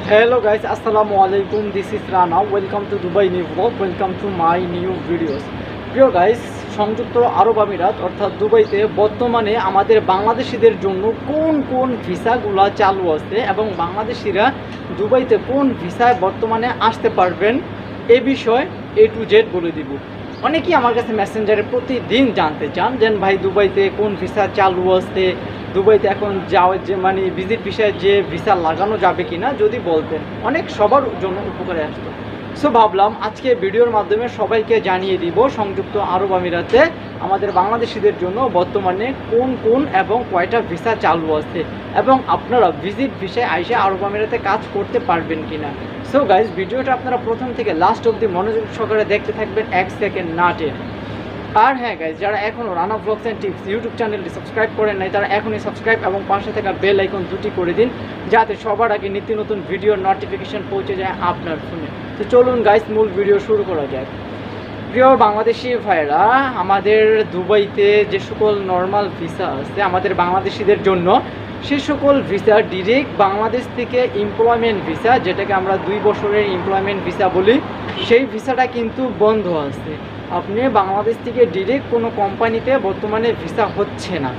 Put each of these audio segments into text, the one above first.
Hello guys, assalamu alaikum. This is Rana. Welcome to Dubai new vlog. Welcome to my new videos. প্রিয় guys, সংযুক্ত আরব আমিরাত অর্থাৎ দুবাইতে বর্তমানে আমাদের বাংলাদেশিদের জন্য কোন কোন ভিসাগুলো চালু আছে এবং বাংলাদেশিরা দুবাইতে কোন ভিসায় বর্তমানে আসতে পারবেন এ বিষয় A to Z বলে দিব। অনেকেই আমার কাছে মেসেঞ্জারে প্রতিদিন জানতে চান যে ভাই দুবাইতে কোন ভিসা চালু আছে, দুবাইতে এখন যাওয়ার যে ভিজিট ভিসায় যে ভিসা লাগানো যাবে কিনা যদি বলতেন, অনেক সবার জন্য উপকারে আসতো। সো ভাবলাম আজকে ভিডিওর মাধ্যমে সবাইকে জানিয়ে দিব সংযুক্ত আরব আমিরাতে আমাদের বাংলাদেশিদের জন্য বর্তমানে কোন কোন এবং কয়টা ভিসা চালু আছে এবং আপনারা ভিজিট ভিসায় আইসে আরব আমিরাতে কাজ করতে পারবেন কিনা। সো গাইজ, ভিডিওটা আপনারা প্রথম থেকে লাস্ট অবধি মনোযোগ সহকারে দেখতে থাকবেন, 1 সেকেন্ড না টেনে। আর হ্যাঁ গাইজ, যারা এখনও Rana blogs and tips YouTube চ্যানেলটি সাবস্ক্রাইব করেন নাই তারা এখনই সাবস্ক্রাইব এবং পাশে থাকা বেল আইকন দুটি করে দিন যাতে সবার আগে নিত্য নতুন ভিডিওর নোটিফিকেশন পৌঁছে যায় আপনার ফোনে। তো চলুন গাইজ, মূল ভিডিও শুরু করা যায়। প্রিয় বাংলাদেশি ভাইরা, আমাদের দুবাইতে যে সকল নর্মাল ভিসা আছে আমাদের বাংলাদেশিদের জন্য, সে সকল ভিসা ডিরেক্ট বাংলাদেশ থেকে এমপ্লয়মেন্ট ভিসা, যেটাকে আমরা 2 বছরের এমপ্লয়মেন্ট ভিসা বলি, সেই ভিসাটা কিন্তু বন্ধ আছে। আপনি বাংলাদেশ থেকে ডিরেক্ট কোনো কোম্পানিতে বর্তমানে ভিসা হচ্ছে না,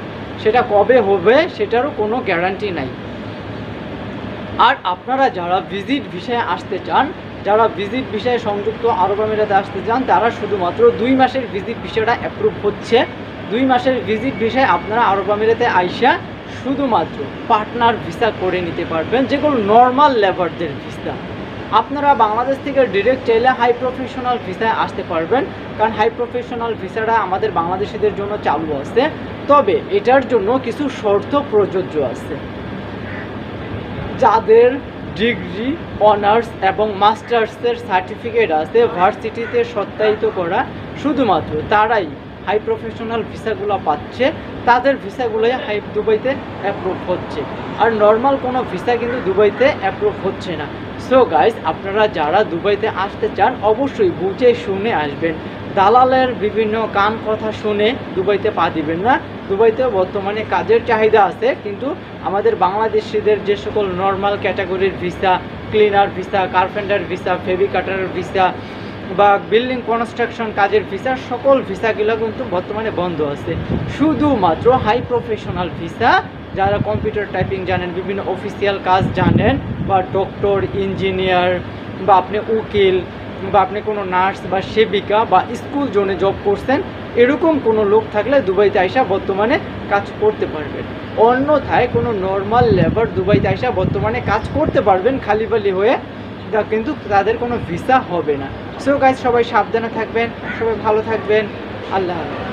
সেটা কবে হবে সেটারও কোনো গ্যারান্টি নাই। আর আপনারা যারা ভিজিট ভিসায় আসতে চান, যারা ভিজিট ভিসায় সংযুক্ত আরব আমিরাতে আসতে চান, তারা শুধুমাত্র 2 মাসের ভিজিট ভিসাটা অ্যাপ্রুভ হচ্ছে। 2 মাসের ভিজিট ভিসায় আপনারা আরব আমিরাতে আইসা শুধুমাত্র পার্টনার ভিসা করে নিতে পারবেন, যেগুলো নর্মাল লেবারদের ভিসা। আপনারা বাংলাদেশ থেকে ডিরেক্ট চাইলে হাই প্রফেশনাল ভিসায় আসতে পারবেন, কারণ হাই প্রফেশনাল ভিসাটা আমাদের বাংলাদেশিদের জন্য চালু আছে। তবে এটার জন্য কিছু শর্ত প্রযোজ্য আছে। যাদের ডিগ্রি, অনার্স এবং মাস্টার্সের সার্টিফিকেট আছে ভার্সিটিতে সত্যায়িত করা, শুধুমাত্র তারাই হাই প্রফেশনাল ভিসাগুলো পাচ্ছে, তাদের ভিসাগুলোই দুবাইতে অ্যাপ্রুভ হচ্ছে। আর নর্মাল কোনো ভিসা কিন্তু দুবাইতে অ্যাপ্রুভ হচ্ছে না। সো গাইজ, আপনারা যারা দুবাইতে আসতে চান অবশ্যই বুঝে শুনে আসবেন। দালালের বিভিন্ন কান কথা শুনে দুবাইতে পা দিবেন না। দুবাইতে বর্তমানে কাজের চাহিদা আছে, কিন্তু আমাদের বাংলাদেশিদের যে সকল নর্মাল ক্যাটাগরির visa, cleaner visa, carpenter visa, ফেব্রিকেটরের ভিসা বা বিল্ডিং কনস্ট্রাকশন কাজের ভিসা, সকল ভিসাগুলো কিন্তু বর্তমানে বন্ধ আছে। শুধুমাত্র হাই প্রফেশনাল ভিসা, যারা কম্পিউটার টাইপিং জানেন, বিভিন্ন অফিসিয়াল কাজ জানেন, বা ডক্টর, ইঞ্জিনিয়ার, বা আপনি উকিল, বা আপনি কোনো নার্স বা সেবিকা বা স্কুল জোনে জব করছেন, এরকম কোনো লোক থাকলে দুবাইতে আইসা বর্তমানে কাজ করতে পারবেন। অন্যথায় কোনো নর্মাল লেবার দুবাইতে আইসা বর্তমানে কাজ করতে পারবেন খালিবালি হয়ে, কিন্তু তাদের কোনো ভিসা হবে না। সো গাইজ, সবাই সাবধানে থাকবেন, সবাই ভালো থাকবেন। আল্লাহ হাফেজ।